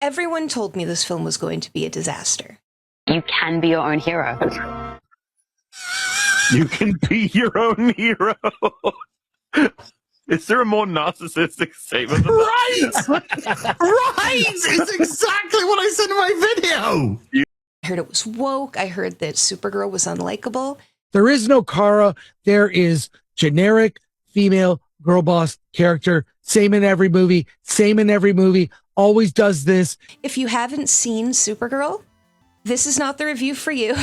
Everyone told me this film was going to be a disaster. You can be your own hero. You can be your own hero. Is there a more narcissistic statement than that? Right! Right! It's exactly what I said in my video! I heard it was woke. I heard that Supergirl was unlikable. There is no Kara. There is generic female girl boss character. Same in every movie. Same in every movie. Always does this. If you haven't seen Supergirl, this is not the review for you.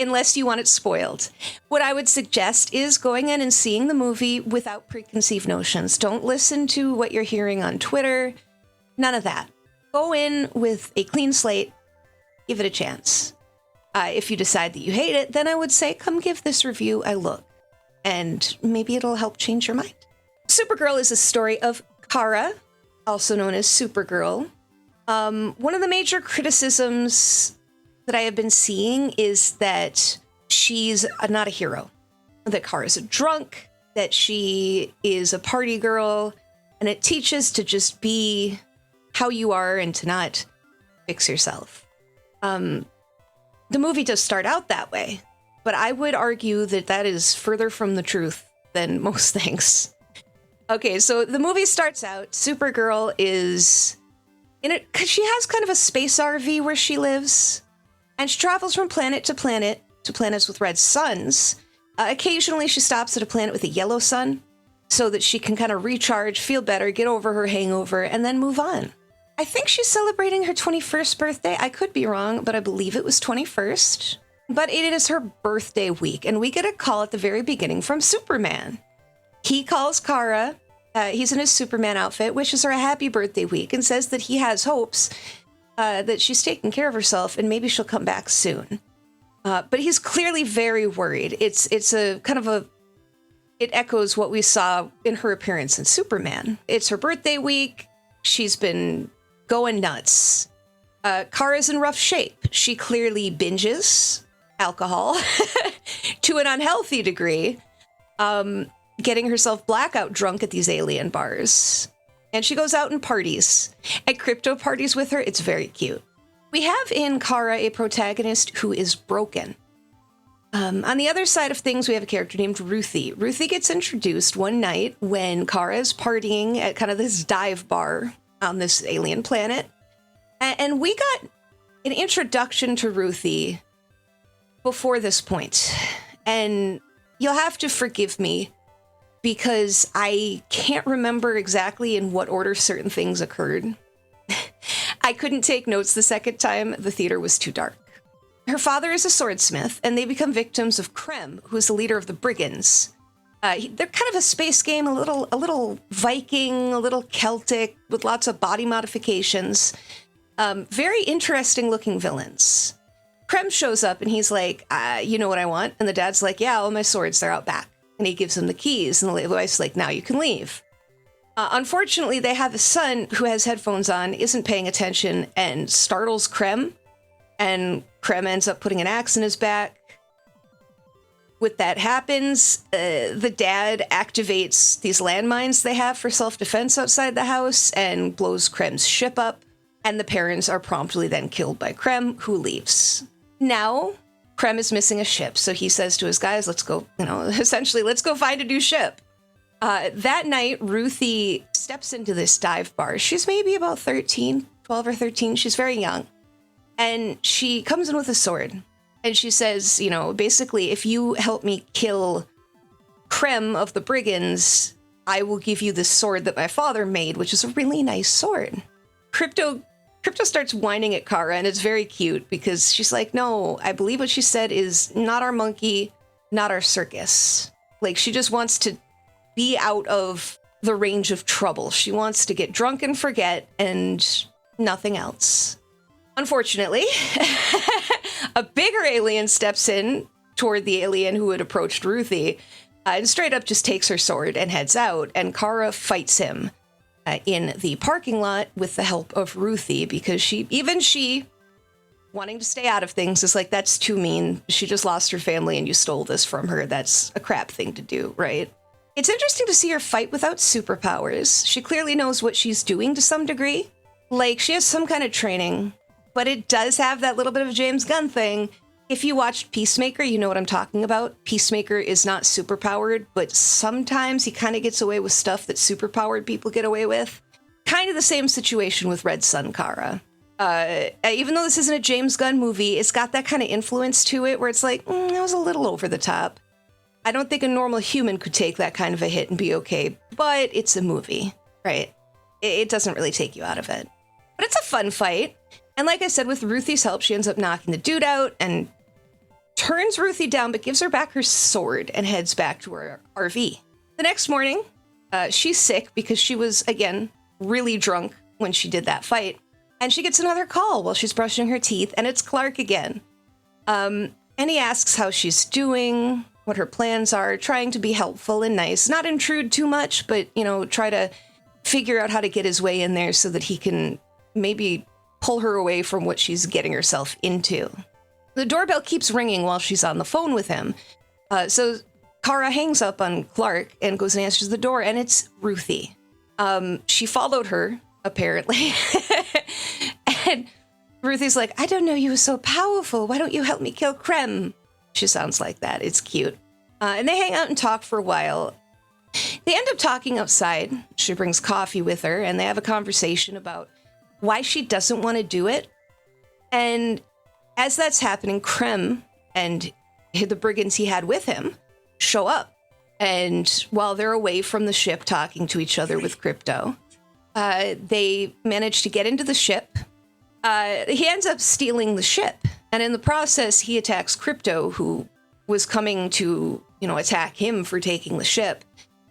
Unless you want it spoiled. What I would suggest is going in and seeing the movie without preconceived notions. Don't listen to what you're hearing on Twitter. None of that. Go in with a clean slate. Give it a chance. If you decide that you hate it, then I would say come give this review a look. And maybe it'll help change your mind. Supergirl is a story of Kara, also known as Supergirl. One of the major criticisms that I have been seeing is that she's not a hero, that Kara's a drunk, that she is a party girl, and it teaches to just be how you are and to not fix yourself. The movie does start out that way, but I would argue that that is further from the truth than most things. Okay, so the movie starts out, Supergirl is in it, because she has kind of a space RV where she lives. And she travels from planet to planets with red suns. Occasionally, she stops at a planet with a yellow sun so that she can kind of recharge, feel better, get over her hangover, and then move on. I think she's celebrating her 21st birthday. I could be wrong, but I believe it was 21st. But it is her birthday week, and we get a call at the very beginning from Superman. He calls Kara, he's in his Superman outfit, wishes her a happy birthday week, and says that he has hopes that she's taking care of herself and maybe she'll come back soon. But he's clearly very worried. It's a kind of it echoes what we saw in her appearance in Superman. It's her birthday week. She's been going nuts. Kara's in rough shape. She clearly binges alcohol to an unhealthy degree, getting herself blackout drunk at these alien bars. And she goes out and parties. At crypto parties with her, it's very cute. We have in Kara a protagonist who is broken. On the other side of things, we have a character named Ruthie. Ruthie gets introduced one night when Kara is partying at kind of this dive bar on this alien planet. And we got an introduction to Ruthie before this point. And you'll have to forgive me, because I can't remember exactly in what order certain things occurred. I couldn't take notes the second time. The theater was too dark. Her father is a swordsmith, and they become victims of Krem, who's the leader of the Brigands. They're kind of a space game, a little Viking, a little Celtic, with lots of body modifications. Very interesting looking villains. Krem shows up, and he's like, you know what I want? And the dad's like, yeah, all my swords, they're out back. And he gives him the keys, and the wife's like, now you can leave. Unfortunately, they have a son who has headphones on, isn't paying attention, and startles Krem. And Krem ends up putting an axe in his back. When that happens, the dad activates these landmines they have for self-defense outside the house and blows Krem's ship up. And the parents are promptly then killed by Krem, who leaves. Now, Krem is missing a ship, so he says to his guys, let's go, essentially, let's go find a new ship. That night, Ruthie steps into this dive bar. She's maybe about 12 or 13. She's very young. And she comes in with a sword. And she says, basically, if you help me kill Krem of the Brigands, I will give you this sword that my father made, which is a really nice sword. Crypto starts whining at Kara, and it's very cute because she's like, no, I believe what she said is not our monkey, not our circus. Like, she just wants to be out of the range of trouble. She wants to get drunk and forget and nothing else. Unfortunately, a bigger alien steps in toward the alien who had approached Ruthie and straight up just takes her sword and heads out, and Kara fights him in the parking lot with the help of Ruthie, because she, wanting to stay out of things, is like, that's too mean. She just lost her family and you stole this from her. That's a crap thing to do, right? It's interesting to see her fight without superpowers. She clearly knows what she's doing to some degree. Like, she has some kind of training, but it does have that little bit of a James Gunn thing. If you watched Peacemaker, you know what I'm talking about. Peacemaker is not superpowered, but sometimes he kind of gets away with stuff that superpowered people get away with. Kind of the same situation with Red Sun Kara. Even though this isn't a James Gunn movie, it's got that kind of influence to it where it's like, that was a little over the top. I don't think a normal human could take that kind of a hit and be okay, but it's a movie, right? It doesn't really take you out of it. But it's a fun fight. And like I said, with Ruthie's help, she ends up knocking the dude out and turns Ruthie down, but gives her back her sword and heads back to her RV. The next morning, she's sick because she was, again, really drunk when she did that fight. And she gets another call while she's brushing her teeth, and it's Clark again. And he asks how she's doing, what her plans are, trying to be helpful and nice, not intrude too much, but, try to figure out how to get his way in there so that he can maybe pull her away from what she's getting herself into. The doorbell keeps ringing while she's on the phone with him. So Kara hangs up on Clark and goes and answers the door, and it's Ruthie. She followed her, apparently. And Ruthie's like, I don't know you were so powerful. Why don't you help me kill Krem? She sounds like that. It's cute. And they hang out and talk for a while. They end up talking outside. She brings coffee with her, and they have a conversation about why she doesn't want to do it. And as that's happening, Krem and the brigands he had with him show up. And while they're away from the ship talking to each other with Crypto, they manage to get into the ship. He ends up stealing the ship. And in the process, he attacks Crypto, who was coming to, attack him for taking the ship.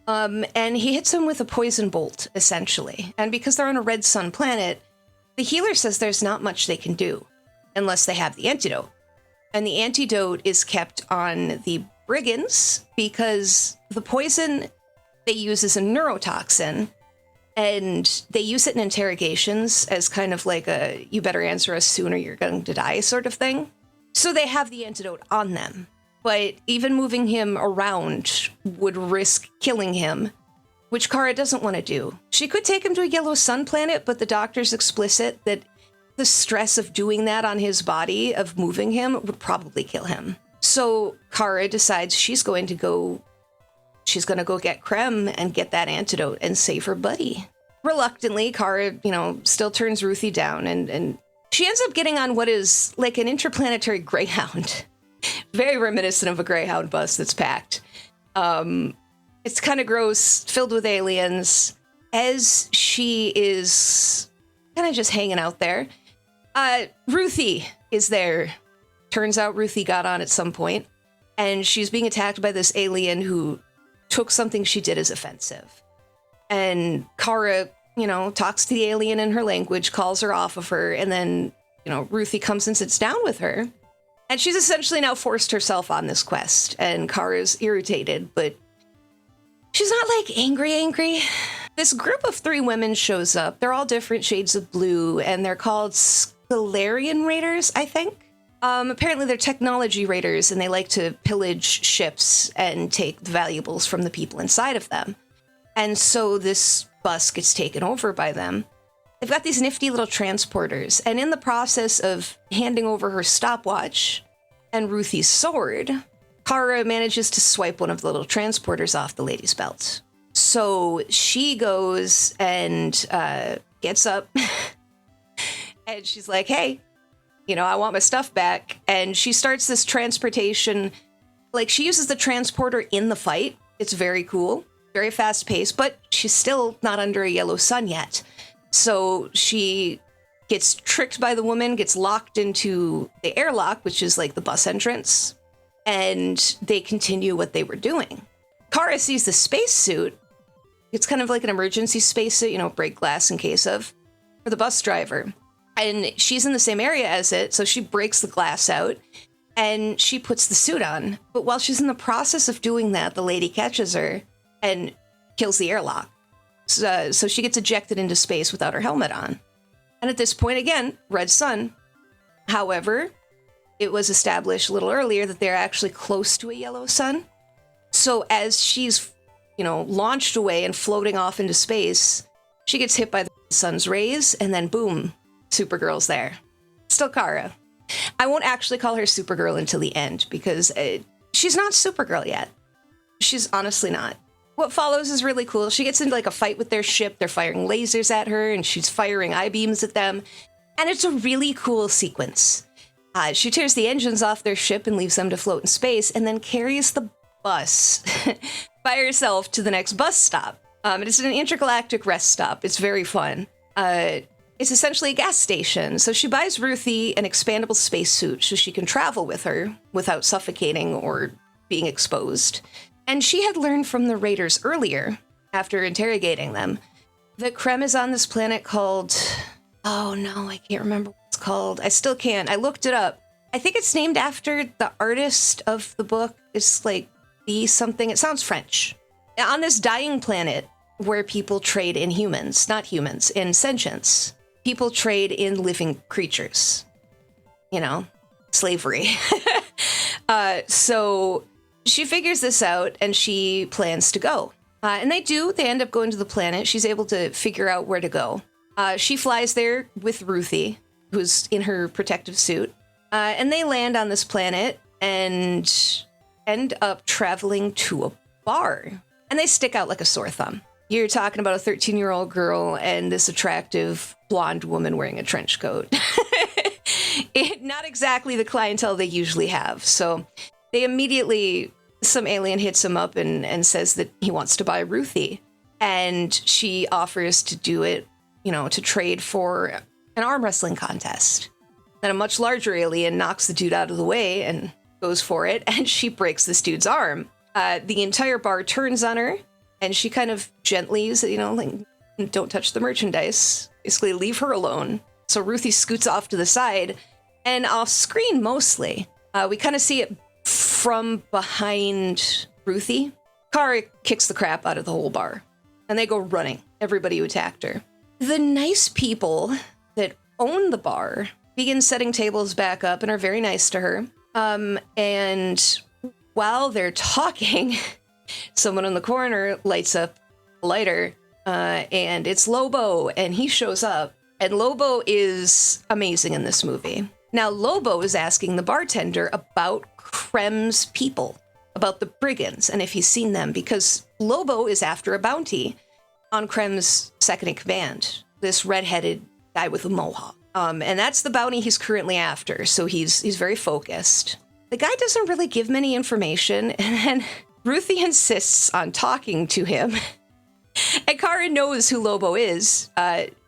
And he hits him with a poison bolt, essentially. And because they're on a red sun planet, the healer says there's not much they can do unless they have the antidote. And the antidote is kept on the brigands because the poison they use is a neurotoxin, and they use it in interrogations as kind of like a, you better answer us soon or you're going to die sort of thing. So they have the antidote on them. But even moving him around would risk killing him, which Kara doesn't want to do. She could take him to a yellow sun planet, but the doctor's explicit that the stress of doing that on his body, of moving him, would probably kill him. So Kara decides she's going to go get Krem and get that antidote and save her buddy. Reluctantly, Kara, still turns Ruthie down, and she ends up getting on what is like an interplanetary Greyhound. Very reminiscent of a Greyhound bus that's packed. It's kind of gross, filled with aliens. As she is kind of just hanging out there, Ruthie is there. Turns out Ruthie got on at some point, and she's being attacked by this alien who took something she did as offensive. And Kara, talks to the alien in her language, calls her off of her, and then, Ruthie comes and sits down with her. And she's essentially now forced herself on this quest, and Kara's irritated, but she's not like angry. This group of 3 women shows up. They're all different shades of blue, and they're called Scalarian Raiders, I think. Apparently they're technology raiders, and they like to pillage ships and take the valuables from the people inside of them. And so this bus gets taken over by them. They've got these nifty little transporters, and in the process of handing over her stopwatch and Ruthie's sword, Kara manages to swipe one of the little transporters off the lady's belt. So she goes and gets up, and she's like, hey, I want my stuff back. And she starts this transportation. Like, she uses the transporter in the fight. It's very cool, very fast paced, but she's still not under a yellow sun yet. So she gets tricked by the woman, gets locked into the airlock, which is like the bus entrance, and they continue what they were doing. Kara sees the spacesuit. It's kind of like an emergency spacesuit, break glass in case of, for the bus driver. And she's in the same area as it, so she breaks the glass out, and she puts the suit on. But while she's in the process of doing that, the lady catches her and kills the airlock. So she gets ejected into space without her helmet on. And at this point, again, red sun. However, it was established a little earlier that they're actually close to a yellow sun. So as she's, launched away and floating off into space, She gets hit by the sun's rays, and then boom, Supergirl's there. Still Kara. I won't actually call her Supergirl until the end because she's not Supergirl yet. She's honestly not. What follows is really cool. She gets into like a fight with their ship. They're firing lasers at her and she's firing I-beams at them. And it's a really cool sequence. She tears the engines off their ship and leaves them to float in space and then carries the bus by herself to the next bus stop. It's an intergalactic rest stop. It's very fun. It's essentially a gas station. So she buys Ruthie an expandable spacesuit so she can travel with her without suffocating or being exposed. And she had learned from the Raiders earlier, after interrogating them, that Krem is on this planet called... Oh no, I can't remember what it's called. I still can't. I looked it up. I think it's named after the artist of the book. It's like B something. It sounds French. On this dying planet where people trade in humans, not humans, in sentience. People trade in living creatures. You know, slavery. So she figures this out and she plans to go. And they do. They end up going to the planet. She's able to figure out where to go. She flies there with Ruthie, who's in her protective suit. And they land on this planet and end up traveling to a bar. And they stick out like a sore thumb. You're talking about a 13-year-old girl and this attractive blonde woman wearing a trench coat. Not exactly the clientele they usually have. So they immediately, some alien hits him up and says that he wants to buy Ruthie. And she offers to do it, you know, to trade for an arm wrestling contest. Then a much larger alien knocks the dude out of the way and goes for it. And she breaks this dude's arm. The entire bar turns on her. And she kind of gently, you know, like, don't touch the merchandise. Basically, leave her alone. So Ruthie scoots off to the side. And off screen, mostly, we kind of see it from behind Ruthie. Kara kicks the crap out of the whole bar. And they go running, everybody who attacked her. The nice people that own the bar begin setting tables back up and are very nice to her. And while they're talking... Someone in the corner lights up a lighter, and it's Lobo, and he shows up. And Lobo is amazing in this movie. Now, Lobo is asking the bartender about Krem's people, about the brigands, and if he's seen them, because Lobo is after a bounty on Krem's second-in-command, this redheaded guy with a mohawk. And that's the bounty he's currently after, so he's very focused. The guy doesn't really give many information, and then... Ruthie insists on talking to him, and Kara knows who Lobo is.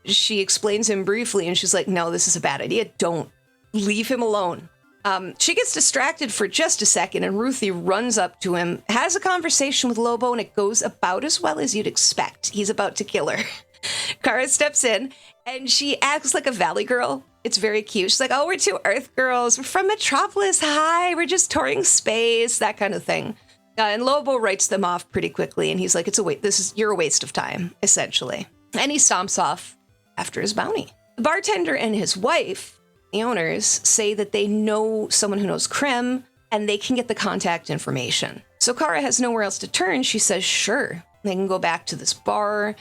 She explains him briefly, and she's like, no, this is a bad idea. Don't leave him alone. She gets distracted for just a second, and Ruthie runs up to him, has a conversation with Lobo, and it goes about as well as you'd expect. He's about to kill her. Kara steps in, and she acts like a Valley girl. It's very cute. She's like, oh, we're two Earth girls. We're from Metropolis. Hi, we're just touring space, that kind of thing. And Lobo writes them off pretty quickly, and he's like, you're a waste of time, essentially. And he stomps off after his bounty. The bartender and his wife, the owners, say that they know someone who knows Krem, and they can get the contact information. So Kara has nowhere else to turn. She says, sure. They can go back to this bar,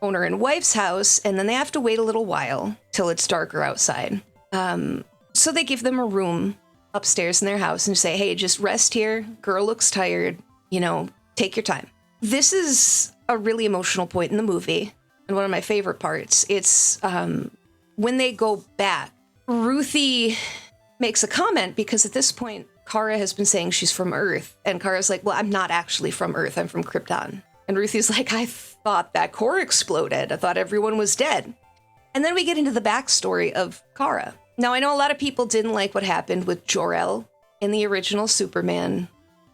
owner and wife's house, and then they have to wait a little while till it's darker outside. So they give them a room upstairs in their house and say, hey, just rest here. Girl looks tired. You know, take your time. This is a really emotional point in the movie and one of my favorite parts. It's when they go back, Ruthie makes a comment because at this point, Kara has been saying she's from Earth. And Kara's like, well, I'm not actually from Earth. I'm from Krypton. And Ruthie's like, I thought that core exploded. I thought everyone was dead. And then we get into the backstory of Kara. Now, I know a lot of people didn't like what happened with Jor-El in the original Superman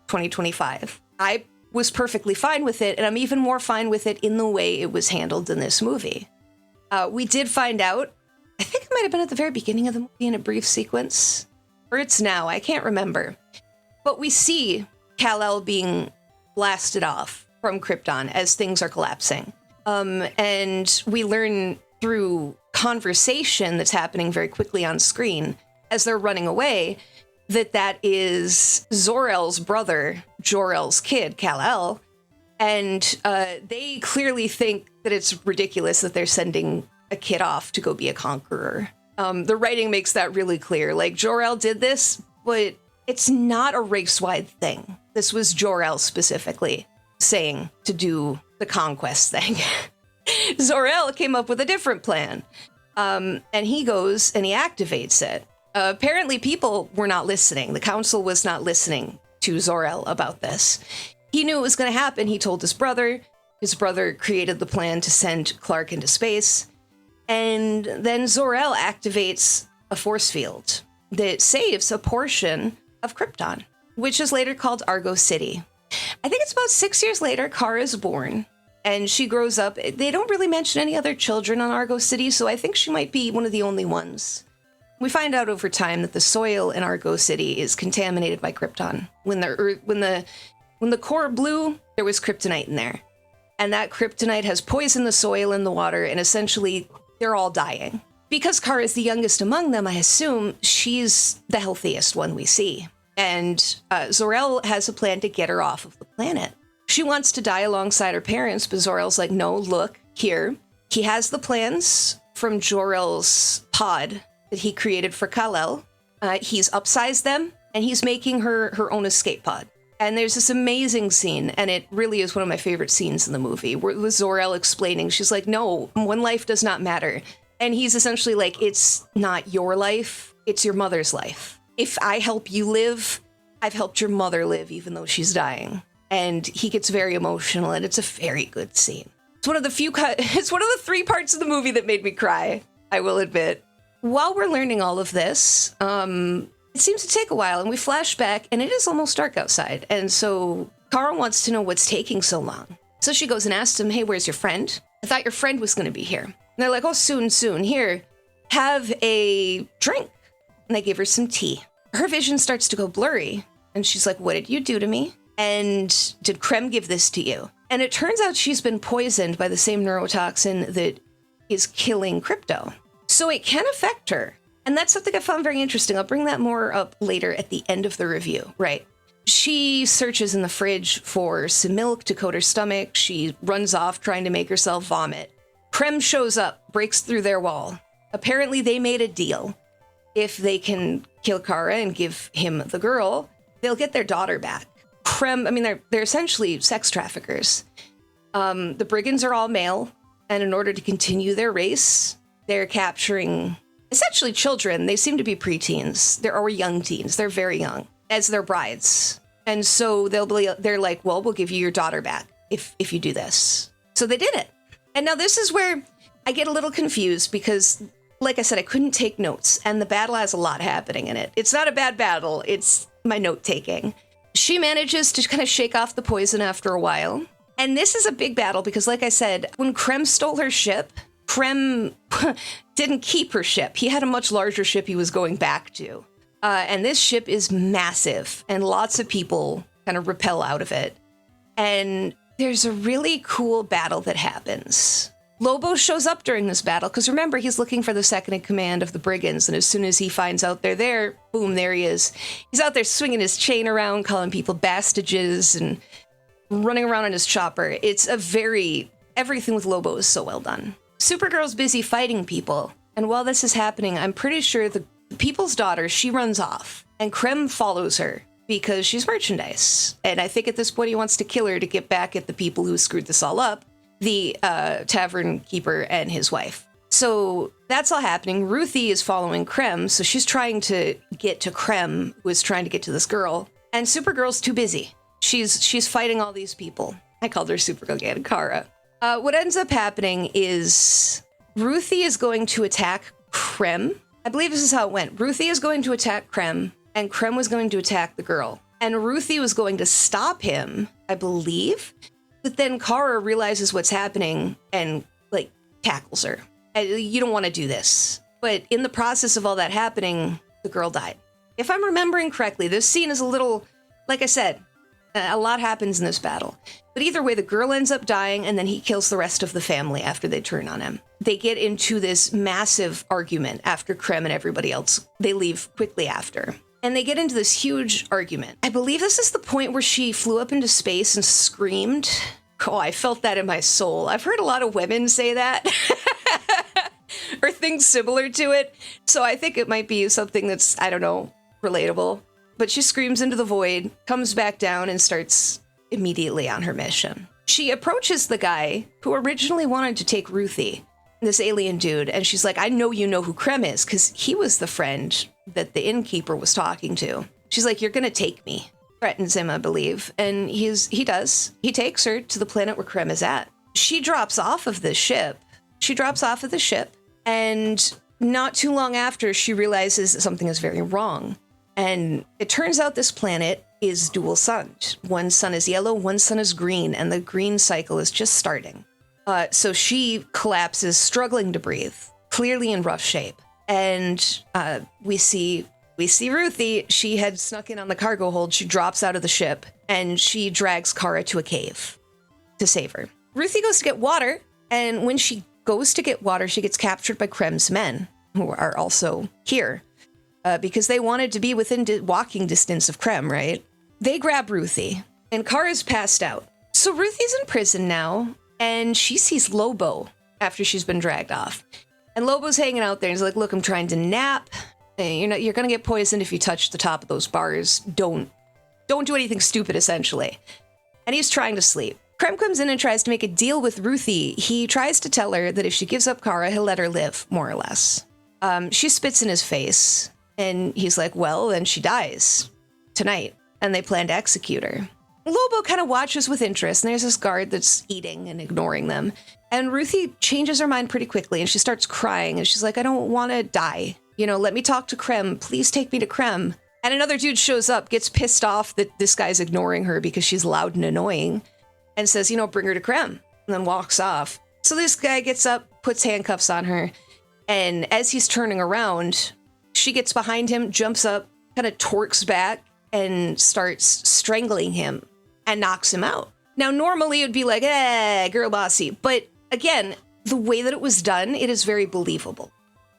2025. I was perfectly fine with it, and I'm even more fine with it in the way it was handled in this movie. We did find out, I think it might have been at the very beginning of the movie in a brief sequence, or it's now, I can't remember. But we see Kal-El being blasted off from Krypton as things are collapsing. And we learn through conversation that's happening very quickly on screen as they're running away that is Zor-El's brother, Jor-El's kid, Kal-El. And they clearly think that it's ridiculous that they're sending a kid off to go be a conqueror. The writing makes that really clear. Like, Jor-El did this, but it's not a race-wide thing. This was Jor-El specifically saying to do the conquest thing. Zor-El came up with a different plan. And he goes and he activates it. Apparently, people were not listening. The council was not listening to Zor-El about this. He knew it was going to happen. He told his brother. His brother created the plan to send Clark into space. And then Zor-El activates a force field that saves a portion of Krypton, which is later called Argo City. I think it's about 6 years later, Kara is born, and she grows up. They don't really mention any other children on Argo City, so I think she might be one of the only ones. We find out over time that the soil in Argo City is contaminated by Krypton. When the core blew, there was kryptonite in there. And that kryptonite has poisoned the soil and the water, and essentially they're all dying. Because Kara is the youngest among them, I assume she's the healthiest one we see. And Zor-El has a plan to get her off of the planet. She wants to die alongside her parents, but Zor-El's like, no, look, here. He has the plans from Jor-El's pod that he created for Kal-El. He's upsized them, and he's making her own escape pod. And there's this amazing scene, and it really is one of my favorite scenes in the movie, with Zor-El explaining, she's like, no, one life does not matter. And he's essentially like, it's not your life, it's your mother's life. If I help you live, I've helped your mother live, even though she's dying. And he gets very emotional, and it's a very good scene. It's one of the it's one of the 3 parts of the movie that made me cry, I will admit. While we're learning all of this, it seems to take a while, and we flash back, and it is almost dark outside. And so Kara wants to know what's taking so long. So she goes and asks him, hey, where's your friend? I thought your friend was going to be here. And they're like, oh, soon. Here, have a drink. And they give her some tea. Her vision starts to go blurry. And she's like, what did you do to me? And did Krem give this to you? And it turns out she's been poisoned by the same neurotoxin that is killing Crypto. So it can affect her. And that's something I found very interesting. I'll bring that more up later at the end of the review, right? She searches in the fridge for some milk to coat her stomach. She runs off trying to make herself vomit. Krem shows up, breaks through their wall. Apparently they made a deal. If they can kill Kara and give him the girl, they'll get their daughter back. Krem, I mean, they're essentially sex traffickers. The brigands are all male, and in order to continue their race, they're capturing essentially children. They seem to be preteens. Or young teens. They're very young, as their brides. And so they're like, well, we'll give you your daughter back if you do this. So they did it. And now this is where I get a little confused because, like I said, I couldn't take notes, and the battle has a lot happening in it. It's not a bad battle. It's my note-taking. She manages to kind of shake off the poison after a while. And this is a big battle because, like I said, when Krem stole her ship, Krem didn't keep her ship. He had a much larger ship he was going back to. And this ship is massive, and lots of people kind of repel out of it. And there's a really cool battle that happens. Lobo shows up during this battle, because remember, he's looking for the second in command of the brigands, and as soon as he finds out they're there, boom, there he is. He's out there swinging his chain around, calling people bastages, and running around on his chopper. It's everything with Lobo is so well done. Supergirl's busy fighting people, and while this is happening, I'm pretty sure the people's daughter, she runs off, and Krem follows her because she's merchandise. And I think at this point he wants to kill her to get back at the people who screwed this all up, the tavern keeper and his wife. So that's all happening. Ruthie is following Krem, so she's trying to get to Krem, who is trying to get to this girl, and Supergirl's too busy. She's fighting all these people. I called her Supergirl again, Kara. What ends up happening is Ruthie is going to attack Krem. I believe this is how it went. Ruthie is going to attack Krem, and Krem was going to attack the girl. And Ruthie was going to stop him, I believe. But then Kara realizes what's happening and, tackles her. You don't want to do this. But in the process of all that happening, the girl died. If I'm remembering correctly, this scene is a little, like I said, a lot happens in this battle. But either way, the girl ends up dying, and then he kills the rest of the family after they turn on him. They get into this massive argument after Krem and everybody else. They leave quickly after. And they get into this huge argument. I believe this is the point where she flew up into space and screamed. Oh, I felt that in my soul. I've heard a lot of women say that. Or things similar to it. So I think it might be something that's, I don't know, relatable. But she screams into the void, comes back down, and starts immediately on her mission. She approaches the guy who originally wanted to take Ruthie, this alien dude, and she's like, I know you know who Krem is, because he was the friend that the innkeeper was talking to. She's like, you're gonna take me. Threatens him, I believe. And he does. He takes her to the planet where Krem is at. She drops off of the ship. And not too long after, she realizes that something is very wrong. And it turns out this planet is dual sunned. One sun is yellow, one sun is green, and the green cycle is just starting. So she collapses, struggling to breathe, clearly in rough shape. And we see Ruthie. She had snuck in on the cargo hold. She drops out of the ship, and she drags Kara to a cave to save her. Ruthie goes to get water, and when she goes to get water, she gets captured by Krem's men, who are also here, because they wanted to be within walking distance of Krem, right? They grab Ruthie, and Kara's passed out. So Ruthie's in prison now, and she sees Lobo after she's been dragged off. And Lobo's hanging out there, and he's like, look, I'm trying to nap. You're going to get poisoned if you touch the top of those bars. Don't do anything stupid, essentially. And he's trying to sleep. Krem comes in and tries to make a deal with Ruthie. He tries to tell her that if she gives up Kara, he'll let her live, more or less. She spits in his face, and he's like, well, then she dies tonight. And they plan to execute her. Lobo kind of watches with interest, and there's this guard that's eating and ignoring them. And Ruthie changes her mind pretty quickly, and she starts crying, and she's like, I don't want to die. Let me talk to Krem. Please take me to Krem. And another dude shows up, gets pissed off that this guy's ignoring her because she's loud and annoying, and says, bring her to Krem, and then walks off. So this guy gets up, puts handcuffs on her, and as he's turning around, she gets behind him, jumps up, kind of torques back, and starts strangling him and knocks him out. Now, normally it would be like, girl bossy. But again, the way that it was done, it is very believable.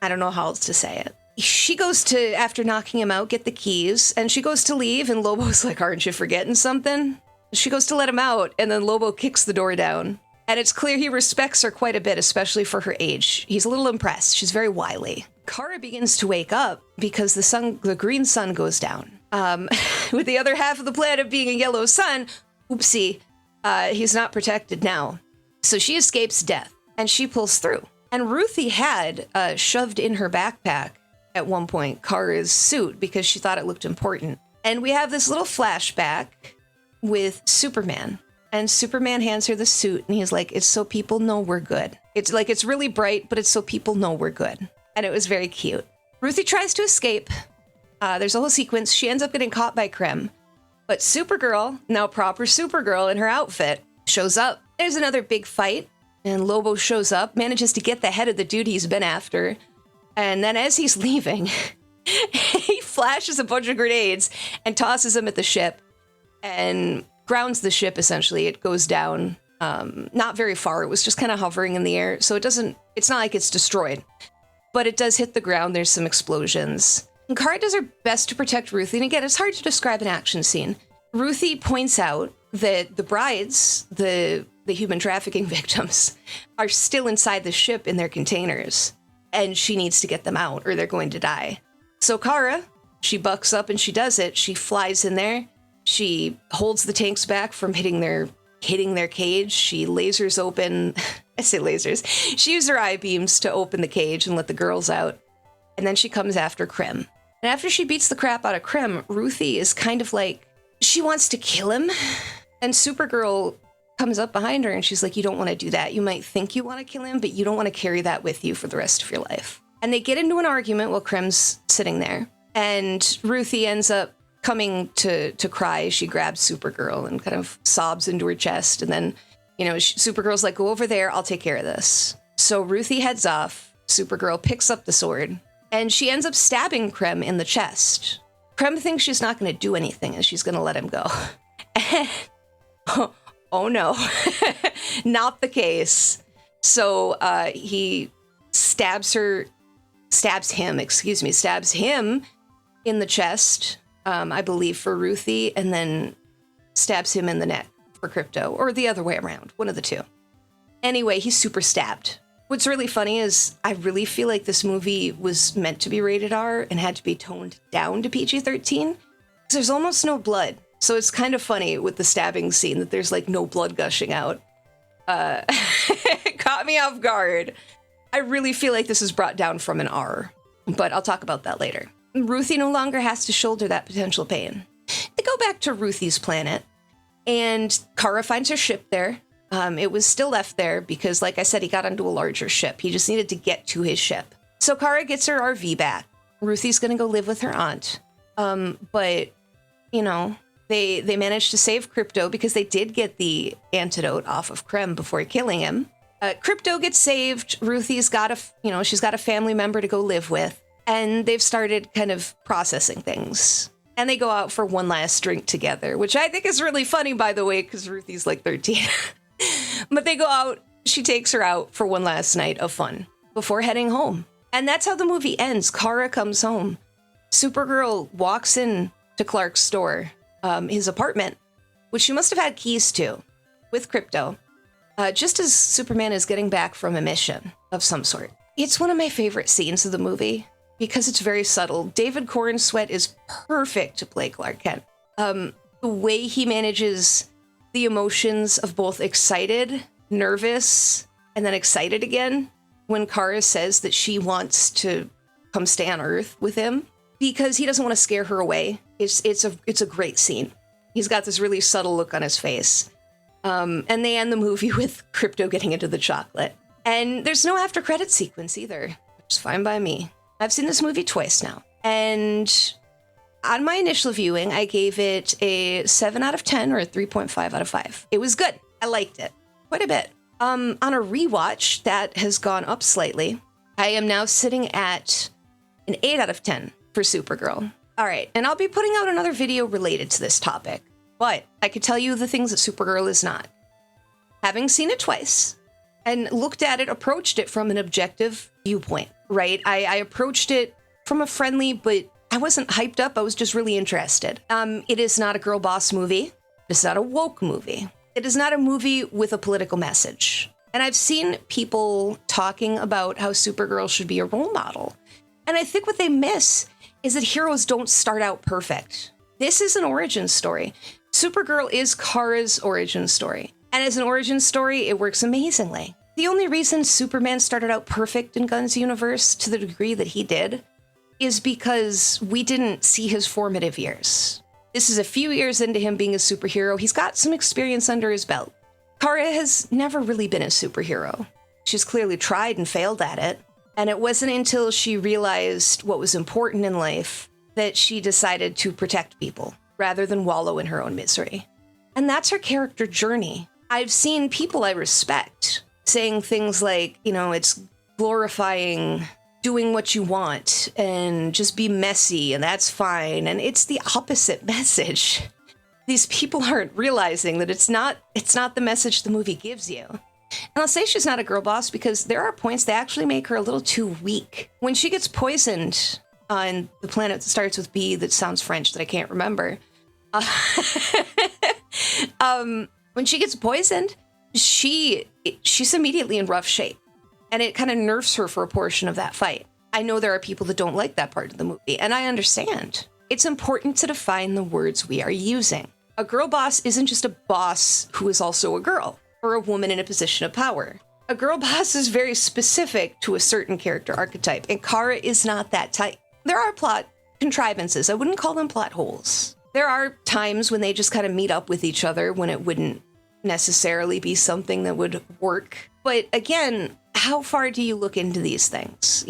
I don't know how else to say it. She goes to, after knocking him out, get the keys, and she goes to leave, and Lobo's like, aren't you forgetting something? She goes to let him out, and then Lobo kicks the door down. And it's clear he respects her quite a bit, especially for her age. He's a little impressed. She's very wily. Kara begins to wake up because the green sun goes down. With the other half of the planet being a yellow sun, oopsie, he's not protected now. So she escapes death, and she pulls through. And Ruthie had shoved in her backpack at one point Kara's suit because she thought it looked important. And we have this little flashback with Superman. And Superman hands her the suit, and he's like, it's so people know we're good. It's like, it's really bright, but it's so people know we're good. And it was very cute. Ruthie tries to escape. There's a whole sequence. She ends up getting caught by Krem. But Supergirl, now proper Supergirl in her outfit, shows up. There's another big fight. And Lobo shows up, manages to get the head of the dude he's been after. And then as he's leaving, he flashes a bunch of grenades and tosses them at the ship and grounds the ship, essentially. It goes down not very far. It was just kind of hovering in the air. So it's not like it's destroyed. But it does hit the ground. There's some explosions. And Kara does her best to protect Ruthie. And again, it's hard to describe an action scene. Ruthie points out that the brides, the human trafficking victims, are still inside the ship in their containers. And she needs to get them out or they're going to die. So Kara, she bucks up and she does it. She flies in there. She holds the tanks back from hitting their cage. She lasers open, I say lasers. She uses her eye beams to open the cage and let the girls out. And then she comes after Krem. And after she beats the crap out of Krem, Ruthie is kind of like, she wants to kill him. And Supergirl comes up behind her and she's like, you don't want to do that. You might think you want to kill him, but you don't want to carry that with you for the rest of your life. And they get into an argument while Krem's sitting there. And Ruthie ends up coming to cry. She grabs Supergirl and kind of sobs into her chest. And then, Supergirl's like, go over there. I'll take care of this. So Ruthie heads off. Supergirl picks up the sword and she ends up stabbing Krem in the chest. Krem thinks she's not going to do anything and she's going to let him go. Oh no, not the case. So he stabs him in the chest, I believe for Ruthie, and then stabs him in the neck for Crypto, or the other way around, one of the two. Anyway, he's super stabbed. What's really funny is I really feel like this movie was meant to be rated R and had to be toned down to PG-13 because there's almost no blood. So it's kind of funny with the stabbing scene that there's like no blood gushing out. It caught me off guard. I really feel like this is brought down from an R, but I'll talk about that later. Ruthie no longer has to shoulder that potential pain. They go back to Ruthie's planet, and Kara finds her ship there. It was still left there because, like I said, he got onto a larger ship. He just needed to get to his ship. So Kara gets her RV back. Ruthie's going to go live with her aunt. But, you know, they managed to save Crypto because they did get the antidote off of Krem before killing him. Crypto gets saved. Ruthie's got she's got a family member to go live with. And they've started kind of processing things. And they go out for one last drink together, which I think is really funny, by the way, because Ruthie's like 13. But they go out, she takes her out for one last night of fun before heading home. And that's how the movie ends. Kara comes home. Supergirl walks in to Clark's store, his apartment, which she must have had keys to, with Crypto, just as Superman is getting back from a mission of some sort. It's one of my favorite scenes of the movie because it's very subtle. David Cornsweet is perfect to play Clark Kent. The way he manages the emotions of both excited, nervous, and then excited again when Kara says that she wants to come stay on Earth with him because he doesn't want to scare her away. It's a great scene. He's got this really subtle look on his face. And they end the movie with Crypto getting into the chocolate. And there's no after credit sequence either. It's fine by me. I've seen this movie twice now. And on my initial viewing, I gave it a 7 out of 10 or a 3.5 out of 5. It was good. I liked it quite a bit. On a rewatch, that has gone up slightly. I am now sitting at an 8 out of 10 for Supergirl. All right, and I'll be putting out another video related to this topic, but I could tell you the things that Supergirl is not. Having seen it twice and looked at it, approached it from an objective viewpoint, right? I approached it from a friendly, but I wasn't hyped up. I was just really interested. It is not a girl boss movie. It's not a woke movie. It is not a movie with a political message. And I've seen people talking about how Supergirl should be a role model. And I think what they miss is that heroes don't start out perfect. This is an origin story. Supergirl is Kara's origin story. And as an origin story, it works amazingly. The only reason Superman started out perfect in Gunn's universe to the degree that he did is because we didn't see his formative years. This is a few years into him being a superhero. He's got some experience under his belt. Kara has never really been a superhero. She's clearly tried and failed at it. And it wasn't until she realized what was important in life that she decided to protect people rather than wallow in her own misery. And that's her character journey. I've seen people I respect saying things like, it's glorifying doing what you want and just be messy and that's fine. And it's the opposite message. These people aren't realizing that it's not the message the movie gives you. And I'll say she's not a girl boss because there are points that actually make her a little too weak. When she gets poisoned on the planet that starts with B that sounds French that I can't remember. When she gets poisoned, she's immediately in rough shape. And it kind of nerfs her for a portion of that fight. I know there are people that don't like that part of the movie, and I understand. It's important to define the words we are using. A girl boss isn't just a boss who is also a girl, or a woman in a position of power. A girl boss is very specific to a certain character archetype, and Kara is not that type. There are plot contrivances. I wouldn't call them plot holes. There are times when they just kind of meet up with each other when it wouldn't necessarily be something that would work. But again, how far do you look into these things?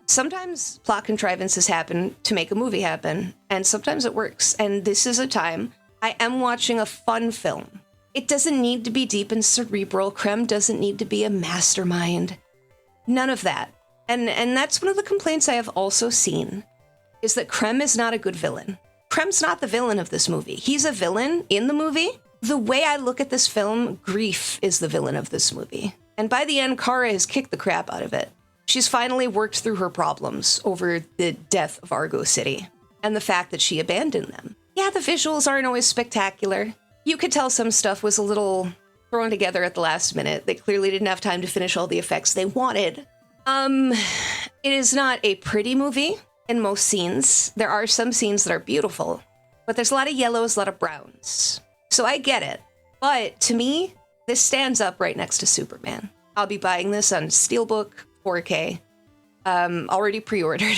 Sometimes plot contrivances happen to make a movie happen, and sometimes it works. And this is a time I am watching a fun film. It doesn't need to be deep and cerebral. Krem doesn't need to be a mastermind. None of that. And that's one of the complaints I have also seen, is that Krem is not a good villain. Krem's not the villain of this movie. He's a villain in the movie. The way I look at this film, Grief is the villain of this movie. And by the end, Kara has kicked the crap out of it. She's finally worked through her problems over the death of Argo City and the fact that she abandoned them. Yeah, the visuals aren't always spectacular. You could tell some stuff was a little thrown together at the last minute. They clearly didn't have time to finish all the effects they wanted. It is not a pretty movie in most scenes. There are some scenes that are beautiful, but there's a lot of yellows, a lot of browns. So I get it. But to me, this stands up right next to Superman. I'll be buying this on Steelbook 4K. Already pre-ordered.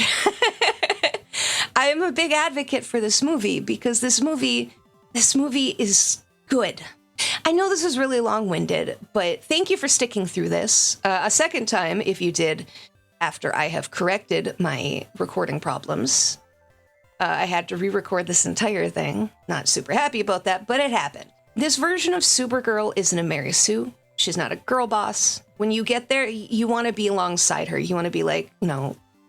I am a big advocate for this movie because this movie is good. I know this is really long-winded, but thank you for sticking through this. A second time, if you did, after I have corrected my recording problems. I had to re-record this entire thing. Not super happy about that, but it happened. This version of Supergirl isn't a Mary Sue. She's not a girl boss. When you get there, you want to be alongside her. You want to be like,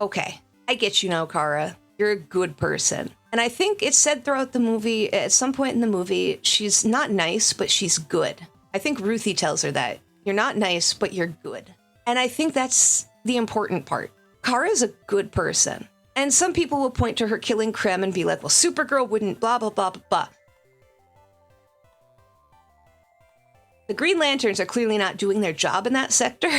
okay, I get you now, Kara. You're a good person. And I think it's said throughout the movie, at some point in the movie, she's not nice, but she's good. I think Ruthie tells her that. You're not nice, but you're good. And I think that's the important part. Kara's a good person. And some people will point to her killing Krem and be like, well, Supergirl wouldn't blah, blah, blah, blah, blah. The Green Lanterns are clearly not doing their job in that sector.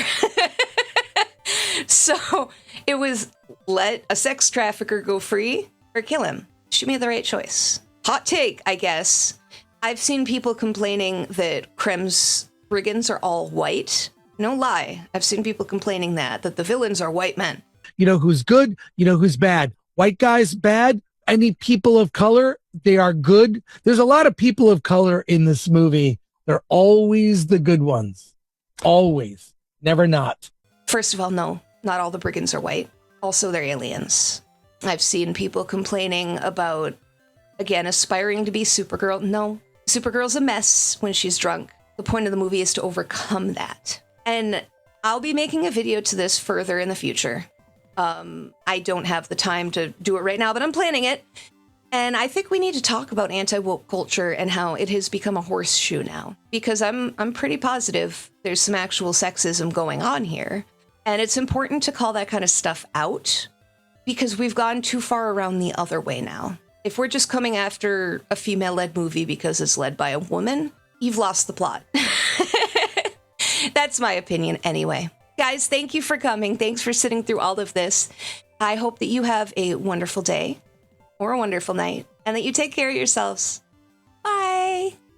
So it was let a sex trafficker go free or kill him. She made the right choice. Hot take, I guess. I've seen people complaining that Krem's brigands are all white. No lie. I've seen people complaining that the villains are white men. You know who's good? You know who's bad? White guys, bad. Any people of color, they are good. There's a lot of people of color in this movie. They're always the good ones. Always. Never not. First of all, no, not all the brigands are white. Also, they're aliens. I've seen people complaining about, again, aspiring to be Supergirl. No, Supergirl's a mess when she's drunk. The point of the movie is to overcome that. And I'll be making a video to this further in the future. I don't have the time to do it right now, but I'm planning it. And I think we need to talk about anti-woke culture and how it has become a horseshoe now. Because I'm pretty positive there's some actual sexism going on here. And it's important to call that kind of stuff out because we've gone too far around the other way now. If we're just coming after a female-led movie because it's led by a woman, you've lost the plot. That's my opinion anyway. Guys, thank you for coming. Thanks for sitting through all of this. I hope that you have a wonderful day or a wonderful night and that you take care of yourselves.